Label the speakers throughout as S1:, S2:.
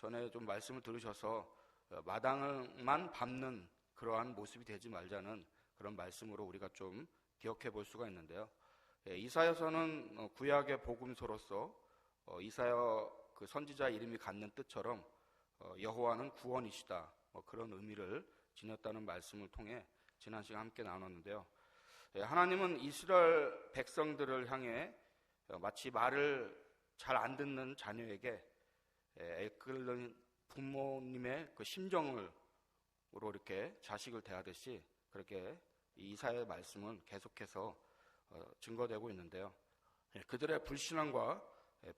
S1: 전에 좀 말씀을 들으셔서 마당만 밟는 그러한 모습이 되지 말자는 그런 말씀으로 우리가 좀 기억해 볼 수가 있는데요. 이사야서는 구약의 복음서로서 이사야 그 선지자 이름이 갖는 뜻처럼 여호와는 구원이시다, 그런 의미를 지녔다는 말씀을 통해 지난 시간 함께 나눴는데요. 하나님은 이스라엘 백성들을 향해 마치 말을 잘 안 듣는 자녀에게 애끓는 부모님의 그 심정으로 이렇게 자식을 대하듯이 그렇게 이사야의 말씀은 계속해서 증거되고 있는데요. 그들의 불신앙과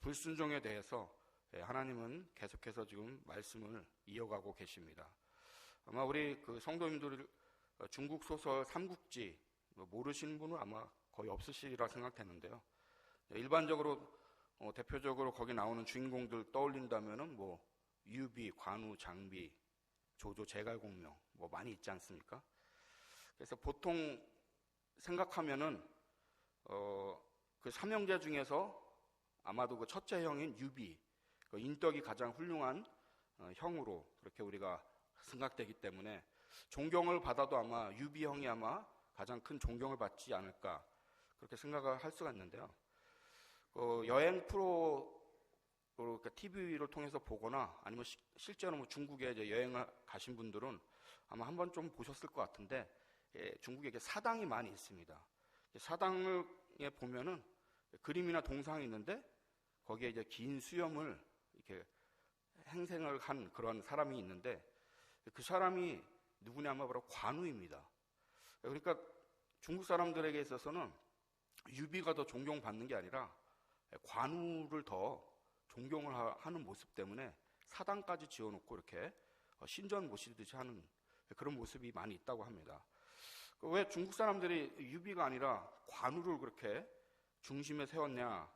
S1: 불순종에 대해서 하나님은 계속해서 지금 말씀을 이어가고 계십니다. 아마 우리 그 성도님들 중국 소설 삼국지 모르시는 분은 아마 거의 없으시리라 생각되는데요. 일반적으로 대표적으로 거기 나오는 주인공들 떠올린다면은 뭐 유비, 관우, 장비, 조조, 제갈공명 많이 있지 않습니까? 그래서 보통 생각하면은 그 삼형제 중에서 아마도 그 첫째 형인 유비, 그 인덕이 가장 훌륭한 형으로 그렇게 우리가 생각되기 때문에 존경을 받아도 아마 유비 형이 아마 가장 큰 존경을 받지 않을까 그렇게 생각을 할 수가 있는데요. 여행 프로 TV를 통해서 보거나 아니면 실제로 중국에 이제 여행을 가신 분들은 아마 한번 좀 보셨을 것 같은데, 중국에 사당이 많이 있습니다. 사당에 보면은 그림이나 동상이 있는데 거기에 이제 긴 수염을 이렇게 행생을 한 그런 사람이 있는데 그 사람이 누구냐면 바로 관우입니다. 그러니까 중국 사람들에게 있어서는 유비가 더 존경받는 게 아니라 관우를 더 존경을 하는 모습 때문에 사당까지 지어놓고 이렇게 신전 모시듯이 하는 그런 모습이 많이 있다고 합니다. 왜 중국 사람들이 유비가 아니라 관우를 그렇게 중심에 세웠냐?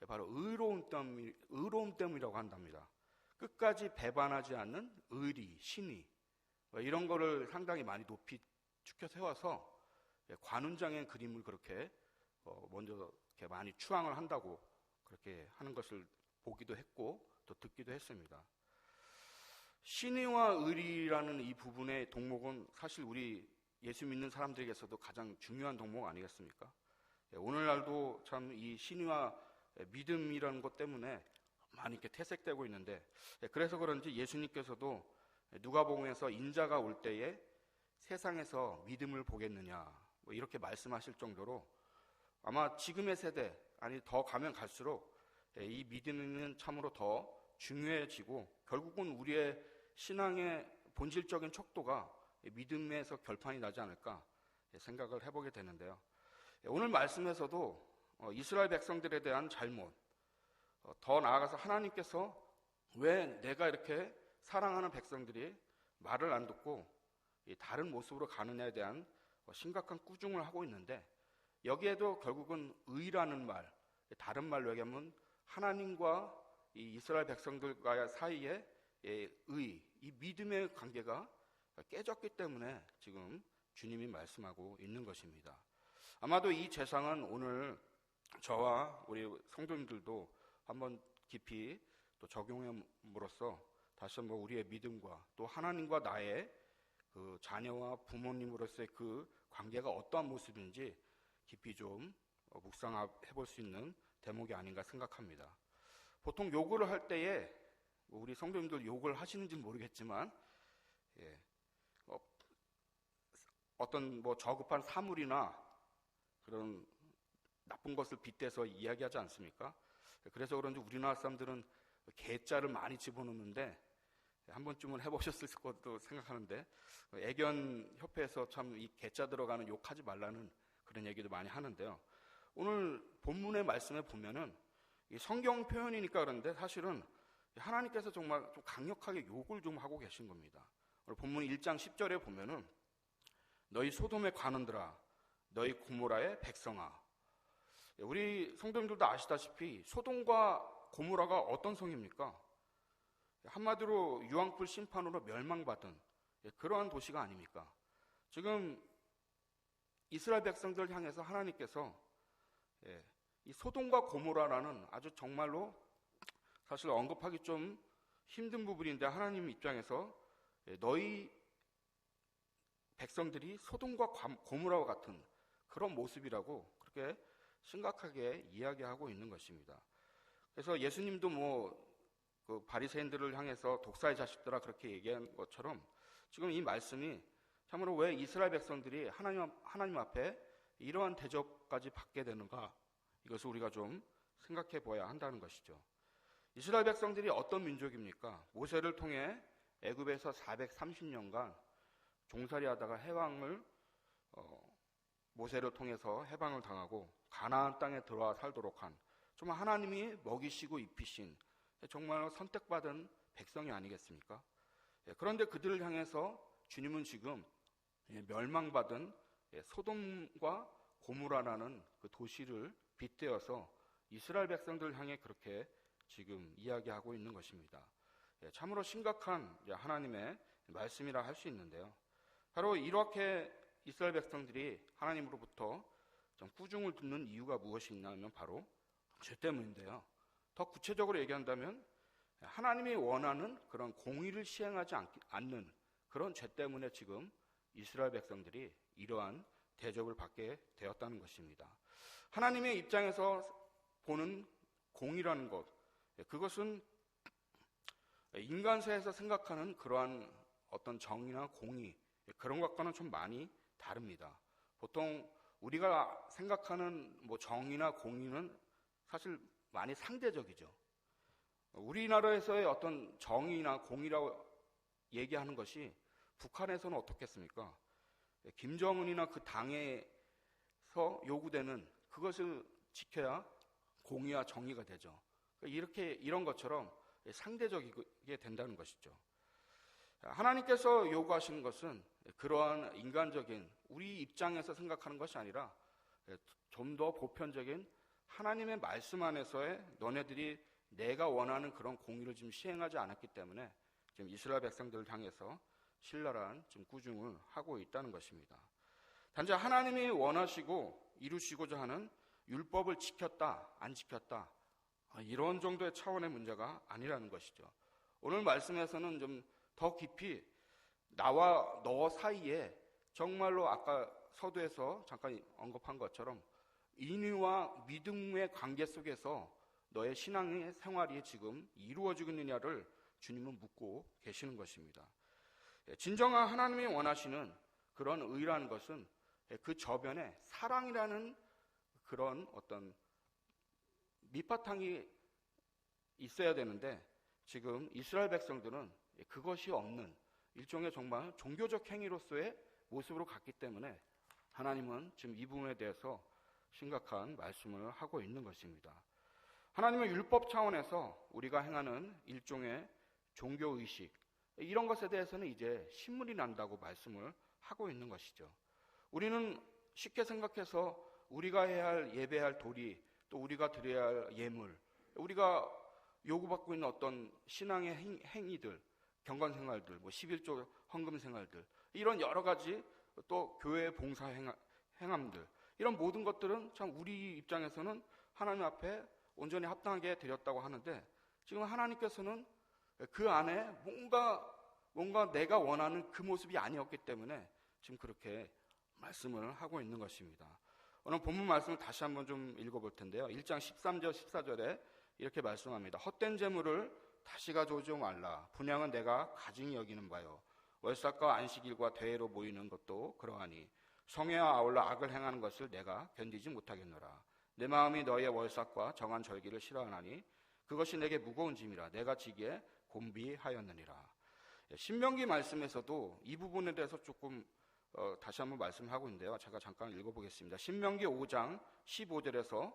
S1: 바로 의로움 때문이라고 한답니다. 끝까지 배반하지 않는 의리, 신의 이런 거를 상당히 많이 높이 축혀 세워서 관운장의 그림을 그렇게 먼저 이렇게 많이 추앙을 한다고 그렇게 하는 것을 보기도 했고 또 듣기도 했습니다. 신의와 의리라는 이 부분의 동목은 사실 우리 예수 믿는 사람들에게서도 가장 중요한 동목 아니겠습니까? 오늘날도 참 이 신의와 믿음이라는 것 때문에 많이 이렇게 퇴색되고 있는데, 그래서 그런지 예수님께서도 누가복음에서 인자가 올 때에 세상에서 믿음을 보겠느냐 이렇게 말씀하실 정도로 아마 지금의 세대, 아니 더 가면 갈수록 이 믿음은 참으로 더 중요해지고 결국은 우리의 신앙의 본질적인 척도가 믿음에서 결판이 나지 않을까 생각을 해보게 되는데요. 오늘 말씀에서도 이스라엘 백성들에 대한 잘못, 더 나아가서 하나님께서 왜 내가 이렇게 사랑하는 백성들이 말을 안 듣고 다른 모습으로 가느냐에 대한 심각한 꾸중을 하고 있는데, 여기에도 결국은 의라는 말, 다른 말로 얘기하면 하나님과 이 이스라엘 백성들과 사이에 의, 이 믿음의 관계가 깨졌기 때문에 지금 주님이 말씀하고 있는 것입니다. 아마도 이 재상은 오늘 저와 우리 성도님들도 한번 깊이 또 적용함으로써 다시 한번 우리의 믿음과 또 하나님과 나의 그 자녀와 부모님으로서의 그 관계가 어떠한 모습인지 깊이 좀 묵상해 볼 수 있는 대목이 아닌가 생각합니다. 보통 요구를 할 때에 우리 성도님들 욕을 하시는지는 모르겠지만 어떤 저급한 사물이나 그런 나쁜 것을 빗대서 이야기하지 않습니까? 그래서 그런지 우리나라 사람들은 개자를 많이 집어넣는데 한 번쯤은 해보셨을 것도 생각하는데, 애견협회에서 참 이 개자 들어가는 욕하지 말라는 그런 얘기도 많이 하는데요. 오늘 본문의 말씀에 보면은 이 성경 표현이니까 그런데 사실은 하나님께서 정말 좀 강력하게 욕을 좀 하고 계신 겁니다. 오늘 본문 1장 10절에 보면은 너희 소돔의 관원들아, 너희 고모라의 백성아. 우리 성도님들도 아시다시피 소돔과 고모라가 어떤 성입니까? 한마디로 유황불 심판으로 멸망받은 그러한 도시가 아닙니까? 지금 이스라엘 백성들을 향해서 하나님께서 이 소돔과 고모라라는 아주 정말로 사실 언급하기 좀 힘든 부분인데 하나님 입장에서 너희 백성들이 소돔과 고모라와 같은 그런 모습이라고 그렇게 심각하게 이야기하고 있는 것입니다. 그래서 예수님도 그 바리새인들을 향해서 독사의 자식들아 그렇게 얘기한 것처럼 지금 이 말씀이 참으로 왜 이스라엘 백성들이 하나님 앞에 이러한 대접까지 받게 되는가, 이것을 우리가 좀 생각해 보아야 한다는 것이죠. 이스라엘 백성들이 어떤 민족입니까? 모세를 통해 애굽에서 430년간 종살이 하다가 모세를 통해서 해방을 당하고 가나안 땅에 들어와 살도록 한 정말 하나님이 먹이시고 입히신 정말 선택받은 백성이 아니겠습니까? 그런데 그들을 향해서 주님은 지금 멸망받은 소돔과 고모라라는 그 도시를 빗대어서 이스라엘 백성들을 향해 그렇게 지금 이야기하고 있는 것입니다. 참으로 심각한 하나님의 말씀이라 할 수 있는데요. 바로 이렇게 이스라엘 백성들이 하나님으로부터 좀 꾸중을 듣는 이유가 무엇이 있냐면 바로 죄 때문인데요. 더 구체적으로 얘기한다면 하나님이 원하는 그런 공의를 시행하지 않는 그런 죄 때문에 지금 이스라엘 백성들이 이러한 대접을 받게 되었다는 것입니다. 하나님의 입장에서 보는 공의라는 것, 그것은 인간사에서 생각하는 그러한 어떤 정의나 공의, 그런 것과는 좀 많이 다릅니다. 보통 우리가 생각하는 정의나 공의는 사실 많이 상대적이죠. 우리나라에서의 어떤 정의나 공의라고 얘기하는 것이 북한에서는 어떻겠습니까? 김정은이나 그 당에서 요구되는 그것을 지켜야 공의와 정의가 되죠. 이런 것처럼 상대적이게 된다는 것이죠. 하나님께서 요구하시는 것은 그러한 인간적인 우리 입장에서 생각하는 것이 아니라 좀 더 보편적인 하나님의 말씀 안에서의 너네들이 내가 원하는 그런 공의를 지금 시행하지 않았기 때문에 지금 이스라엘 백성들을 향해서 신랄한 지금 꾸중을 하고 있다는 것입니다. 단지 하나님이 원하시고 이루시고자 하는 율법을 지켰다, 안 지켰다, 이런 정도의 차원의 문제가 아니라는 것이죠. 오늘 말씀에서는 좀 더 깊이 나와 너 사이에 정말로 아까 서두에서 잠깐 언급한 것처럼 인의와 믿음의 관계 속에서 너의 신앙의 생활이 지금 이루어지고 있느냐를 주님은 묻고 계시는 것입니다. 진정한 하나님이 원하시는 그런 의라는 것은 그 저변에 사랑이라는 그런 어떤 밑바탕이 있어야 되는데 지금 이스라엘 백성들은 그것이 없는 일종의 정말 종교적 행위로서의 모습으로 갔기 때문에 하나님은 지금 이 부분에 대해서 심각한 말씀을 하고 있는 것입니다. 하나님은 율법 차원에서 우리가 행하는 일종의 종교의식, 이런 것에 대해서는 이제 신물이 난다고 말씀을 하고 있는 것이죠. 우리는 쉽게 생각해서 우리가 해야 할 예배할 도리, 또 우리가 드려야 할 예물, 우리가 요구받고 있는 어떤 신앙의 행위들, 경건생활들, 11조 헌금생활들, 이런 여러 가지 또 교회 봉사 행함들, 이런 모든 것들은 참 우리 입장에서는 하나님 앞에 온전히 합당하게 드렸다고 하는데 지금 하나님께서는 그 안에 뭔가 내가 원하는 그 모습이 아니었기 때문에 지금 그렇게 말씀을 하고 있는 것입니다. 오늘 본문 말씀을 다시 한번 좀 읽어볼 텐데요. 1장 13절 14절에 이렇게 말씀합니다. 헛된 재물을 다시 가져오지 말라. 분향은 내가 가증히 여기는 바요. 월삭과 안식일과 대회로 모이는 것도 그러하니 성회와 아울러 악을 행하는 것을 내가 견디지 못하겠노라. 내 마음이 너희의 월삭과 정한 절기를 싫어하나니 그것이 내게 무거운 짐이라 내가 지기에 곤비하였느니라. 신명기 말씀에서도 이 부분에 대해서 조금 다시 한번 말씀하고 있는데요. 제가 잠깐 읽어보겠습니다. 신명기 5장 15절에서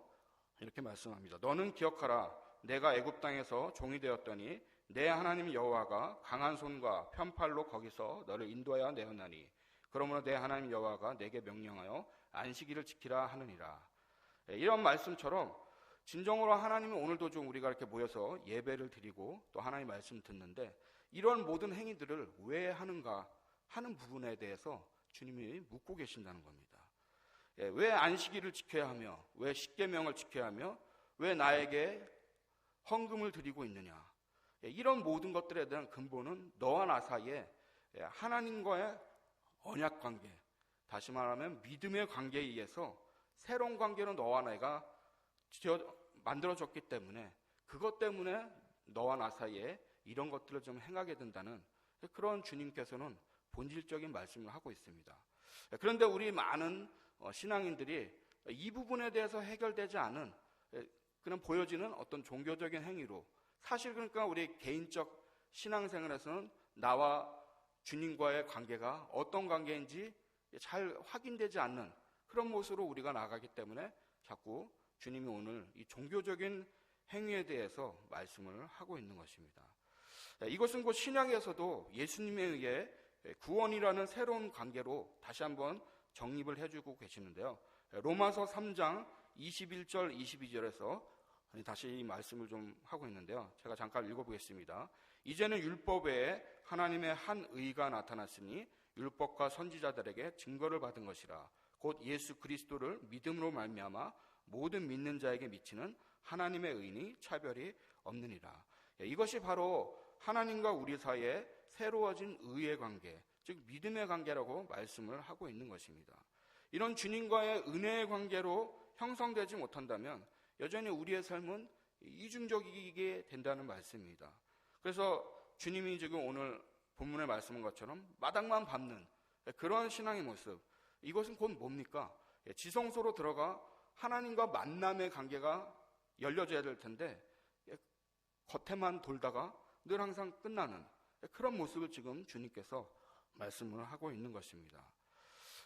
S1: 이렇게 말씀합니다. 너는 기억하라. 내가 애굽 땅에서 종이 되었더니 내 하나님 여호와가 강한 손과 편팔로 거기서 너를 인도하여 내었나니 그러므로 내 하나님 여호와가 내게 명령하여 안식일을 지키라 하느니라. 이런 말씀처럼 진정으로 하나님은 오늘도 좀 우리가 이렇게 모여서 예배를 드리고 또 하나님 말씀 듣는데 이런 모든 행위들을 왜 하는가 하는 부분에 대해서 주님이 묻고 계신다는 겁니다. 왜 안식일을 지켜야 하며 왜 십계명을 지켜야 하며 왜 나에게 헌금을 드리고 있느냐. 이런 모든 것들에 대한 근본은 너와 나 사이에 하나님과의 언약 관계, 다시 말하면 믿음의 관계에 의해서 새로운 관계로 너와 내가 만들어졌기 때문에, 그것 때문에 너와 나 사이에 이런 것들을 좀 행하게 된다는 그런 주님께서는 본질적인 말씀을 하고 있습니다. 그런데 우리 많은 신앙인들이 이 부분에 대해서 해결되지 않은 그런 보여지는 어떤 종교적인 행위로, 사실 그러니까 우리 개인적 신앙생활에서는 나와 주님과의 관계가 어떤 관계인지 잘 확인되지 않는 그런 모습으로 우리가 나가기 때문에 자꾸 주님이 오늘 이 종교적인 행위에 대해서 말씀을 하고 있는 것입니다. 이것은 곧 신약에서도 예수님에 의해 구원이라는 새로운 관계로 다시 한번 정립을 해주고 계시는데요. 로마서 3장 21절 22절에서 다시 이 말씀을 좀 하고 있는데요. 제가 잠깐 읽어보겠습니다. 이제는 율법 외에 하나님의 한 의가 나타났으니 율법과 선지자들에게 증거를 받은 것이라. 곧 예수 그리스도를 믿음으로 말미암아 모든 믿는 자에게 미치는 하나님의 의니 차별이 없느니라. 이것이 바로 하나님과 우리 사이에 새로워진 의의 관계, 즉 믿음의 관계라고 말씀을 하고 있는 것입니다. 이런 주님과의 은혜의 관계로 형성되지 못한다면 여전히 우리의 삶은 이중적이게 된다는 말씀입니다. 그래서 주님이 지금 오늘 본문에 말씀한 것처럼 마당만 밟는 그런 신앙의 모습, 이것은 곧 뭡니까? 지성소로 들어가 하나님과 만남의 관계가 열려져야 될 텐데 겉에만 돌다가 늘 항상 끝나는 그런 모습을 지금 주님께서 말씀을 하고 있는 것입니다.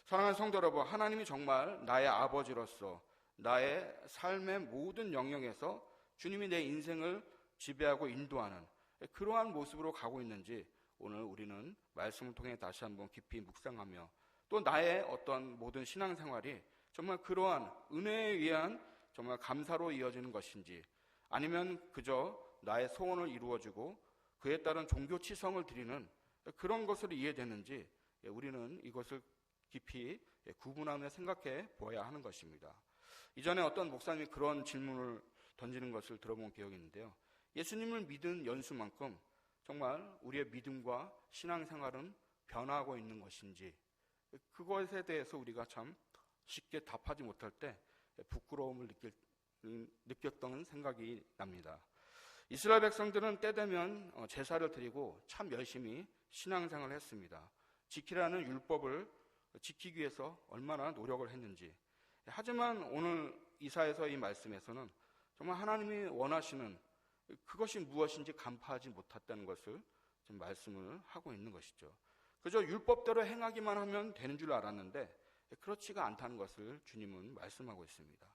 S1: 사랑하는 성도 여러분, 하나님이 정말 나의 아버지로서 나의 삶의 모든 영역에서 주님이 내 인생을 지배하고 인도하는 그러한 모습으로 가고 있는지 오늘 우리는 말씀을 통해 다시 한번 깊이 묵상하며, 또 나의 어떤 모든 신앙생활이 정말 그러한 은혜에 의한 정말 감사로 이어지는 것인지, 아니면 그저 나의 소원을 이루어주고 그에 따른 종교치성을 드리는 그런 것으로 이해되는지 우리는 이것을 깊이 구분하며 생각해 보아야 하는 것입니다. 이전에 어떤 목사님이 그런 질문을 던지는 것을 들어본 기억이 있는데요. 예수님을 믿은 연수만큼 정말 우리의 믿음과 신앙생활은 변화하고 있는 것인지, 그것에 대해서 우리가 참 쉽게 답하지 못할 때 부끄러움을 느꼈던 생각이 납니다. 이스라엘 백성들은 때 되면 제사를 드리고 참 열심히 신앙생활을 했습니다. 지키라는 율법을 지키기 위해서 얼마나 노력을 했는지. 하지만 오늘 이사야서 이 말씀에서는 정말 하나님이 원하시는 그것이 무엇인지 간파하지 못했다는 것을 지금 말씀을 하고 있는 것이죠. 그저 율법대로 행하기만 하면 되는 줄 알았는데 그렇지가 않다는 것을 주님은 말씀하고 있습니다.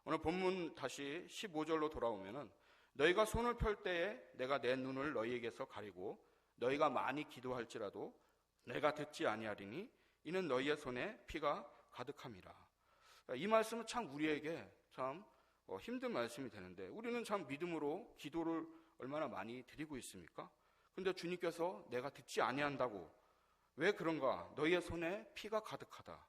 S1: 오늘 본문 다시 15절로 돌아오면은 너희가 손을 펼 때에 내가 내 눈을 너희에게서 가리고 너희가 많이 기도할지라도 내가 듣지 아니하리니 이는 너희의 손에 피가 가득함이라. 이 말씀은 참 우리에게 참 힘든 말씀이 되는데, 우리는 참 믿음으로 기도를 얼마나 많이 드리고 있습니까? 그런데 주님께서 내가 듣지 아니한다고, 왜 그런가? 너희의 손에 피가 가득하다.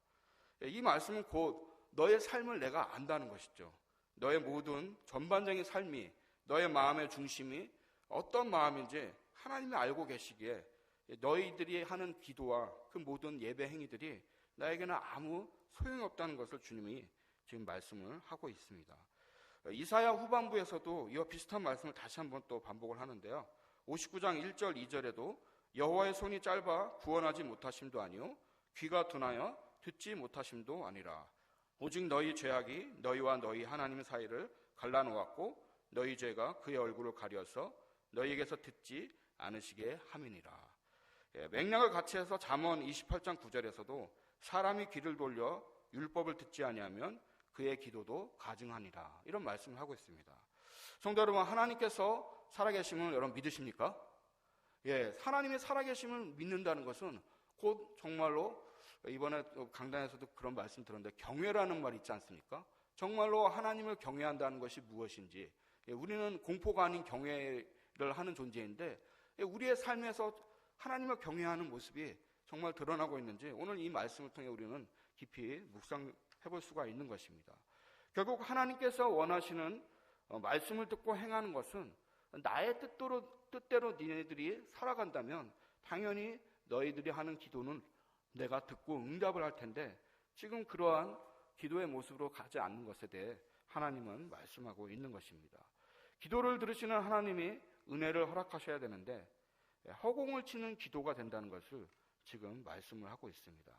S1: 이 말씀은 곧 너의 삶을 내가 안다는 것이죠. 너의 모든 전반적인 삶이, 너의 마음의 중심이 어떤 마음인지 하나님이 알고 계시기에 너희들이 하는 기도와 그 모든 예배 행위들이 나에게는 아무 소용이 없다는 것을 주님이 지금 말씀을 하고 있습니다. 이사야 후반부에서도 이와 비슷한 말씀을 다시 한번 또 반복을 하는데요. 59장 1절 2절에도 여호와의 손이 짧아 구원하지 못하심도 아니요 귀가 둔하여 듣지 못하심도 아니라 오직 너희 죄악이 너희와 너희 하나님 사이를 갈라놓았고 너희 죄가 그의 얼굴을 가려서 너희에게서 듣지 않으시게 함이니라. 맥락을 같이 해서 잠언 28장 9절에서도 사람이 귀를 돌려 율법을 듣지 아니하면 그의 기도도 가증하니라, 이런 말씀을 하고 있습니다. 성도 여러분, 하나님께서 살아계심을 여러분 믿으십니까? 하나님의 살아계심을 믿는다는 것은 곧 정말로 이번에 강단에서도 그런 말씀 들었는데 경외라는 말 있지 않습니까? 정말로 하나님을 경외한다는 것이 무엇인지, 우리는 공포가 아닌 경외를 하는 존재인데 우리의 삶에서 하나님을 경외하는 모습이 정말 드러나고 있는지 오늘 이 말씀을 통해 우리는 깊이 묵상해 볼 수가 있는 것입니다. 결국 하나님께서 원하시는 말씀을 듣고 행하는 것은 나의 뜻대로 니네들이 살아간다면 당연히 너희들이 하는 기도는 내가 듣고 응답을 할 텐데 지금 그러한 기도의 모습으로 가지 않는 것에 대해 하나님은 말씀하고 있는 것입니다. 기도를 들으시는 하나님이 은혜를 허락하셔야 되는데 허공을 치는 기도가 된다는 것을 지금 말씀을 하고 있습니다.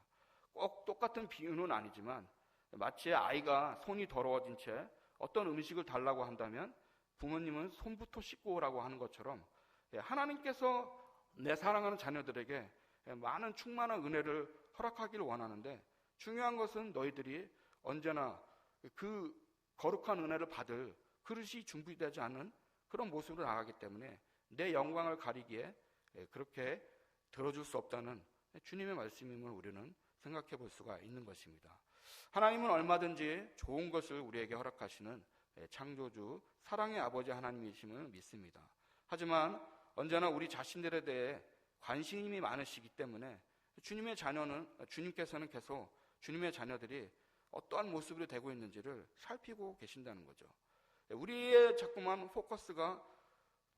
S1: 꼭 똑같은 비유는 아니지만 마치 아이가 손이 더러워진 채 어떤 음식을 달라고 한다면 부모님은 손부터 씻고 오라고 하는 것처럼 하나님께서 내 사랑하는 자녀들에게 많은 충만한 은혜를 허락하기를 원하는데 중요한 것은 너희들이 언제나 그 거룩한 은혜를 받을 그릇이 준비되지 않은 그런 모습으로 나가기 때문에 내 영광을 가리기에 그렇게 들어줄 수 없다는 주님의 말씀임을 우리는 생각해 볼 수가 있는 것입니다. 하나님은 얼마든지 좋은 것을 우리에게 허락하시는 창조주 사랑의 아버지 하나님이심을 믿습니다. 하지만 언제나 우리 자신들에 대해 관심이 많으시기 때문에 주님께서는 계속 주님의 자녀들이 어떠한 모습으로 되고 있는지를 살피고 계신다는 거죠. 우리의 자꾸만 포커스가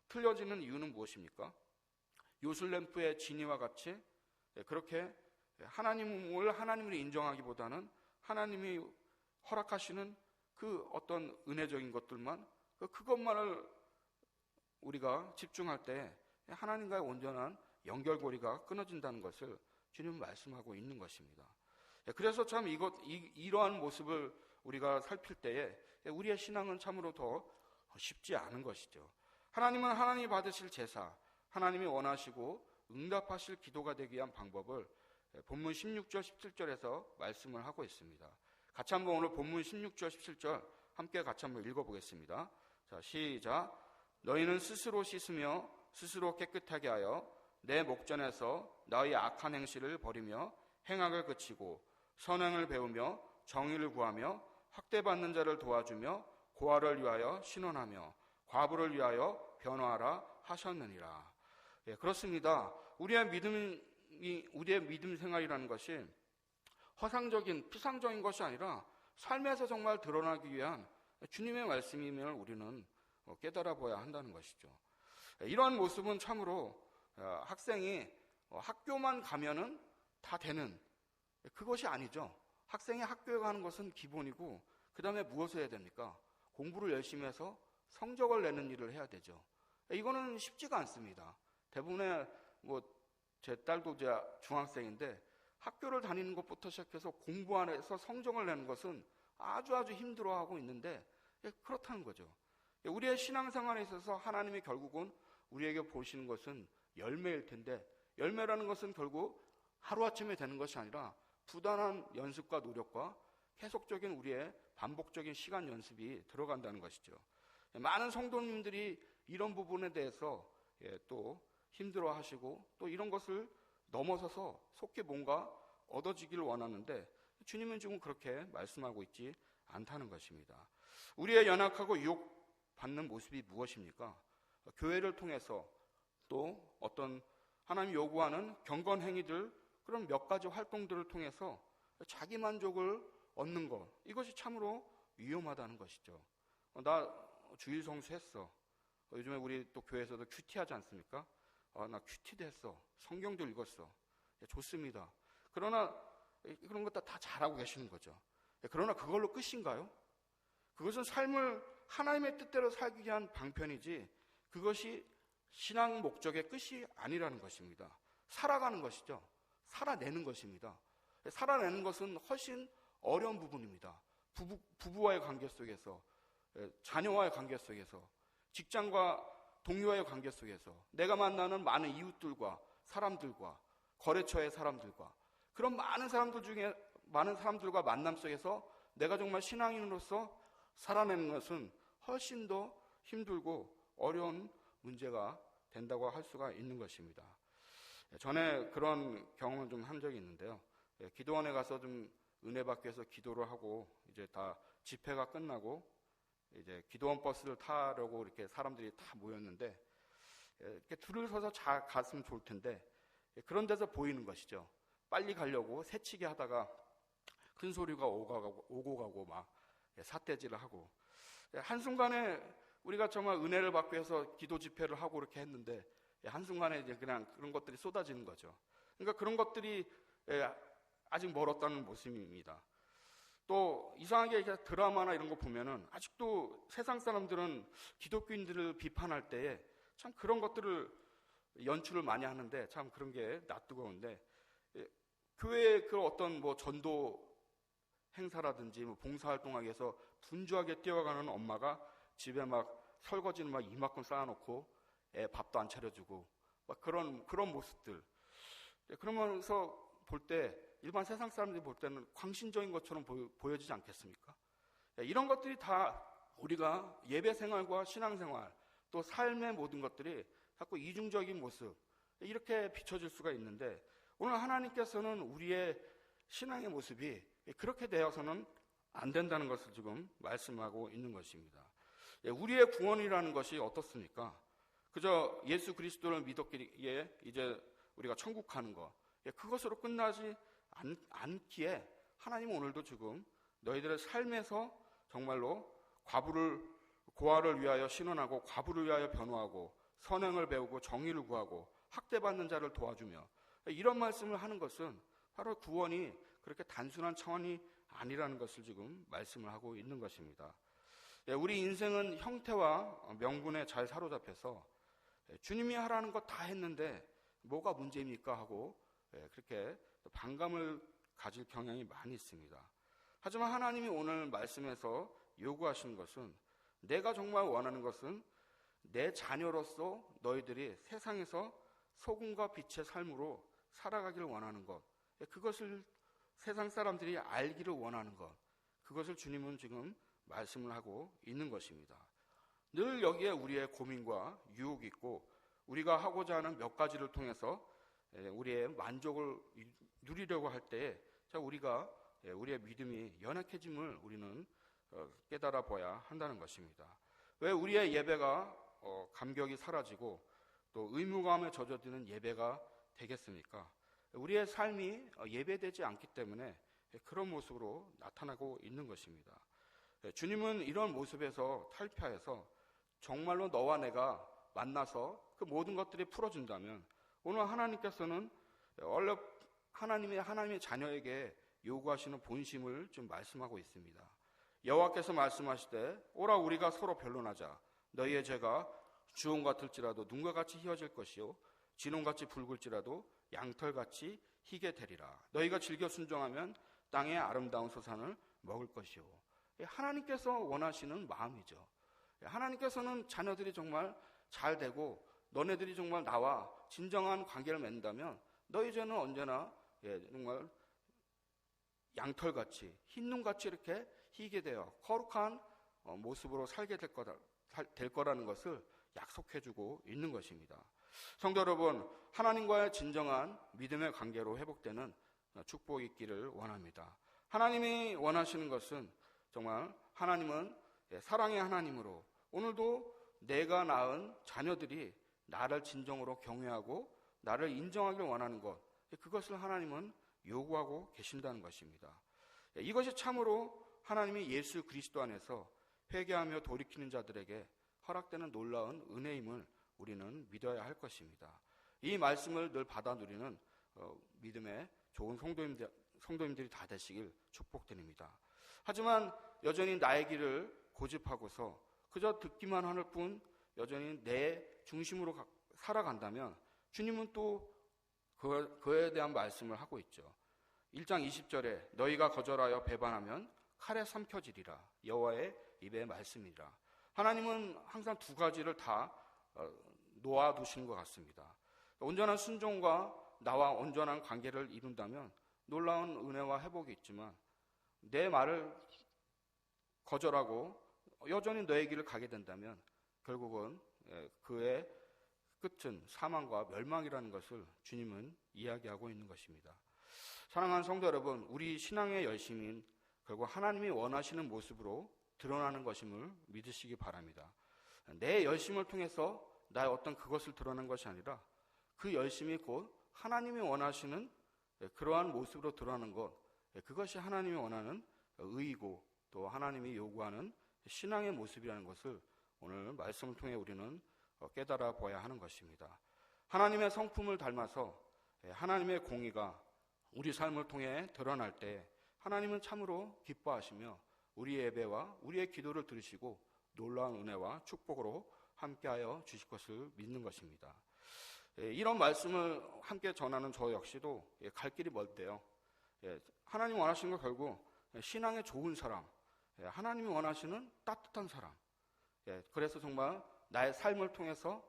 S1: 틀려지는 이유는 무엇입니까? 요술램프의 진이와 같이 그렇게 하나님을 하나님으로 인정하기보다는 하나님이 허락하시는 그 어떤 은혜적인 것들만 그것만을 우리가 집중할 때 하나님과의 온전한 연결고리가 끊어진다는 것을 주님은 말씀하고 있는 것입니다. 그래서 참 이러한 모습을 우리가 살필 때에 우리의 신앙은 참으로 더 쉽지 않은 것이죠. 하나님은 하나님이 받으실 제사, 하나님이 원하시고 응답하실 기도가 되기 위한 방법을 본문 16절 17절에서 말씀을 하고 있습니다. 같이 한번 오늘 본문 16절 17절 함께 같이 한번 읽어보겠습니다. 자, 시작. 너희는 스스로 씻으며 스스로 깨끗하게 하여 내 목전에서 너희 악한 행실을 버리며 행악을 그치고 선행을 배우며 정의를 구하며 학대받는 자를 도와주며 고아를 위하여 신원하며 과부를 위하여 변호하라 하셨느니라. 예, 그렇습니다. 우리의 믿음 생활이라는 것이 허상적인 피상적인 것이 아니라 삶에서 정말 드러나기 위한 주님의 말씀임을 우리는 깨달아 보아야 한다는 것이죠. 이러한 모습은 참으로 학생이 학교만 가면은 다 되는 그것이 아니죠. 학생이 학교에 가는 것은 기본이고 그 다음에 무엇을 해야 됩니까? 공부를 열심히 해서 성적을 내는 일을 해야 되죠. 이거는 쉽지가 않습니다. 대부분의 제 딸도 이제 중학생인데 학교를 다니는 것부터 시작해서 공부 안에서 성적을 내는 것은 아주 힘들어하고 있는데 그렇다는 거죠. 우리의 신앙생활에 있어서 하나님이 결국은 우리에게 보시는 것은 열매일 텐데 열매라는 것은 결국 하루아침에 되는 것이 아니라 부단한 연습과 노력과 계속적인 우리의 반복적인 시간 연습이 들어간다는 것이죠. 많은 성도님들이 이런 부분에 대해서 또 힘들어하시고 또 이런 것을 넘어서서 속히 뭔가 얻어지기를 원하는데 주님은 지금 그렇게 말씀하고 있지 않다는 것입니다. 우리의 연약하고 유혹받는 모습이 무엇입니까? 교회를 통해서 또 어떤 하나님 요구하는 경건 행위들 그런 몇 가지 활동들을 통해서 자기 만족을 얻는 것 이것이 참으로 위험하다는 것이죠. 나 주일 성수했어. 요즘에 우리 또 교회에서도 큐티하지 않습니까? 나 큐티도 했어. 성경도 읽었어. 좋습니다. 그러나 그런 것도 다 잘하고 계시는 거죠. 그러나 그걸로 끝인가요? 그것은 삶을 하나님의 뜻대로 살기 위한 방편이지 그것이 신앙 목적의 끝이 아니라는 것입니다. 살아가는 것이죠. 살아내는 것입니다. 살아내는 것은 훨씬 어려운 부분입니다. 부부와의 관계 속에서, 자녀와의 관계 속에서, 직장과 동료와의 관계 속에서, 내가 만나는 많은 이웃들과 사람들과, 거래처의 사람들과, 그런 많은 사람들과 만남 속에서 내가 정말 신앙인으로서 살아내는 것은 훨씬 더 힘들고 어려운 문제가 된다고 할 수가 있는 것입니다. 전에 그런 경험을 좀 한 적이 있는데요. 기도원에 가서 좀 은혜 받기 위해서 기도를 하고 이제 다 집회가 끝나고 이제 기도원 버스를 타려고 이렇게 사람들이 다 모였는데 이렇게 줄을 서서 갔으면 좋을 텐데 그런 데서 보이는 것이죠. 빨리 가려고 새치기 하다가 큰 소리가 오고 가고 막 삿대질을 하고 한순간에 우리가 정말 은혜를 받기 위해서 기도 집회를 하고 이렇게 했는데 한순간에 이제 그냥 그런 것들이 쏟아지는 거죠. 그러니까 그런 것들이 아직 멀었다는 모습입니다. 또 이상하게 드라마나 이런 거 보면은 아직도 세상 사람들은 기독교인들을 비판할 때에 참 그런 것들을 연출을 많이 하는데 참 그런 게 낯뜨거운데, 교회의 그 어떤 뭐 전도 행사라든지 뭐 봉사활동하기 위해서 분주하게 뛰어가는 엄마가 집에 막 설거지는 막 이만큼 쌓아놓고 애 밥도 안 차려주고 막 그런 모습들, 그러면서 볼 때 일반 세상 사람들이 볼 때는 광신적인 것처럼 보여지지 않겠습니까? 이런 것들이 다 우리가 예배 생활과 신앙 생활 또 삶의 모든 것들이 자꾸 이중적인 모습, 이렇게 비춰질 수가 있는데, 오늘 하나님께서는 우리의 신앙의 모습이 그렇게 되어서는 안 된다는 것을 지금 말씀하고 있는 것입니다. 우리의 구원이라는 것이 어떻습니까? 그저 예수 그리스도를 믿었기에 이제 우리가 천국 가는 것, 그것으로 끝나지 않기에 하나님은 오늘도 지금 너희들의 삶에서 정말로 고아를 위하여 신원하고 과부를 위하여 변호하고 선행을 배우고 정의를 구하고 학대받는 자를 도와주며, 이런 말씀을 하는 것은 바로 구원이 그렇게 단순한 차원이 아니라는 것을 지금 말씀을 하고 있는 것입니다. 우리 인생은 형태와 명분에 잘 사로잡혀서 주님이 하라는 것 다 했는데 뭐가 문제입니까 하고 그렇게 반감을 가질 경향이 많이 있습니다. 하지만 하나님이 오늘 말씀에서 요구하시는 것은, 내가 정말 원하는 것은 내 자녀로서 너희들이 세상에서 소금과 빛의 삶으로 살아가기를 원하는 것, 그것을 세상 사람들이 알기를 원하는 것, 그것을 주님은 지금 말씀을 하고 있는 것입니다. 늘 여기에 우리의 고민과 유혹이 있고, 우리가 하고자 하는 몇 가지를 통해서 우리의 만족을 누리려고 할 때에 우리가 우리의 믿음이 연약해짐을 우리는 깨달아 봐야 한다는 것입니다. 왜 우리의 예배가 감격이 사라지고 또 의무감에 젖어드는 예배가 되겠습니까? 우리의 삶이 예배되지 않기 때문에 그런 모습으로 나타나고 있는 것입니다. 주님은 이런 모습에서 탈피해서 정말로 너와 내가 만나서 그 모든 것들이 풀어준다면, 오늘 하나님께서는 원래 하나님의 자녀에게 요구하시는 본심을 좀 말씀하고 있습니다. 여호와께서 말씀하시되 오라 우리가 서로 변론하자. 너희의 죄가 주홍 같을지라도 눈과 같이 희어질 것이요 진홍같이 붉을지라도 양털같이 희게 되리라. 너희가 즐겨 순종하면 땅의 아름다운 소산을 먹을 것이요. 하나님께서 원하시는 마음이죠. 하나님께서는 자녀들이 정말 잘 되고 너네들이 정말 나와 진정한 관계를 맺는다면 너희 죄는 언제나 정말 양털같이 흰 눈같이 이렇게 희게 되어 거룩한 모습으로 살게 될 거라는 것을 약속해주고 있는 것입니다. 성도 여러분, 하나님과의 진정한 믿음의 관계로 회복되는 축복이 있기를 원합니다. 하나님이 원하시는 것은 정말 하나님은 사랑의 하나님으로 오늘도 내가 낳은 자녀들이 나를 진정으로 경외하고 나를 인정하길 원하는 것, 그것을 하나님은 요구하고 계신다는 것입니다. 이것이 참으로 하나님이 예수 그리스도 안에서 회개하며 돌이키는 자들에게 허락되는 놀라운 은혜임을 우리는 믿어야 할 것입니다. 이 말씀을 늘 받아 누리는 믿음의 좋은 성도님들이 다 되시길 축복드립니다. 하지만 여전히 나의 길을 고집하고서 그저 듣기만 하는 뿐 여전히 내 중심으로 살아간다면 주님은 또 그에 대한 말씀을 하고 있죠. 1장 20절에 너희가 거절하여 배반하면 칼에 삼켜지리라. 여호와의 입의 말씀이라. 하나님은 항상 두 가지를 다 놓아두시는 것 같습니다. 온전한 순종과 나와 온전한 관계를 이룬다면 놀라운 은혜와 회복이 있지만, 내 말을 거절하고 여전히 너의 길을 가게 된다면 결국은 그의 끝은 사망과 멸망이라는 것을 주님은 이야기하고 있는 것입니다. 사랑하는 성도 여러분, 우리 신앙의 열심인 결국 하나님이 원하시는 모습으로 드러나는 것임을 믿으시기 바랍니다. 내 열심을 통해서 나의 어떤 그것을 드러낸 것이 아니라 그 열심이 곧 하나님이 원하시는 그러한 모습으로 드러나는 것, 그것이 하나님이 원하는 의이고 또 하나님이 요구하는 신앙의 모습이라는 것을 오늘 말씀을 통해 우리는 깨달아 보아야 하는 것입니다. 하나님의 성품을 닮아서 하나님의 공의가 우리 삶을 통해 드러날 때 하나님은 참으로 기뻐하시며 우리의 예배와 우리의 기도를 들으시고 놀라운 은혜와 축복으로 함께하여 주실 것을 믿는 것입니다. 이런 말씀을 함께 전하는 저 역시도 갈 길이 멀대요. 하나님 원하시는 거 결국 신앙에 좋은 사람, 하나님이 원하시는 따뜻한 사람. 그래서 정말 나의 삶을 통해서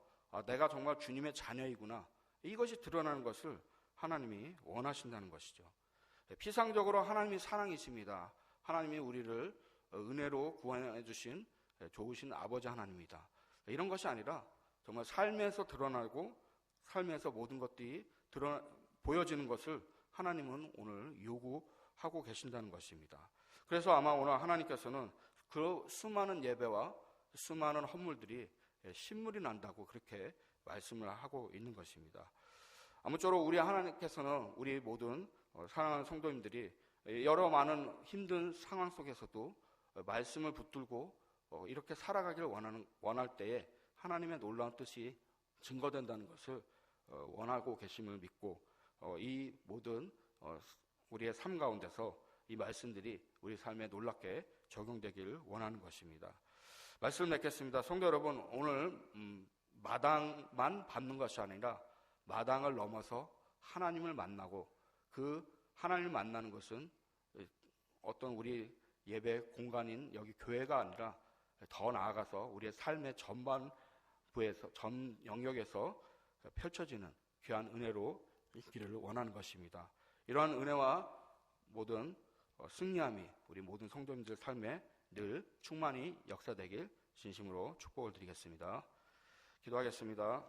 S1: 내가 정말 주님의 자녀이구나, 이것이 드러나는 것을 하나님이 원하신다는 것이죠. 피상적으로 하나님이 사랑이십니다. 하나님이 우리를 은혜로 구원해 주신 좋으신 아버지 하나님입니다. 이런 것이 아니라 정말 삶에서 드러나고 삶에서 모든 것들이 보여지는 것을 하나님은 오늘 요구하고 계신다는 것입니다. 그래서 아마 오늘 하나님께서는 그 수많은 예배와 수많은 헌물들이 신물이 난다고 그렇게 말씀을 하고 있는 것입니다. 아무쪼록 우리 하나님께서는 우리 모든 사랑하는 성도님들이 여러 많은 힘든 상황 속에서도 말씀을 붙들고 이렇게 살아가기를 원할 때에 하나님의 놀라운 뜻이 증거된다는 것을 원하고 계심을 믿고 이 모든 우리의 삶 가운데서 이 말씀들이 우리 삶에 놀랍게 적용되기를 원하는 것입니다. 말씀을 맺겠습니다. 성도 여러분, 오늘 마당만 밟는 것이 아니라 마당을 넘어서 하나님을 만나고 그 하나님을 만나는 것은 어떤 우리 예배 공간인 여기 교회가 아니라 더 나아가서 우리의 삶의 전반부에서 전 영역에서 펼쳐지는 귀한 은혜로 있기를 원하는 것입니다. 이러한 은혜와 모든 승리함이 우리 모든 성도님들 삶에 늘 충만히 역사되길 진심으로 축복을 드리겠습니다. 기도하겠습니다.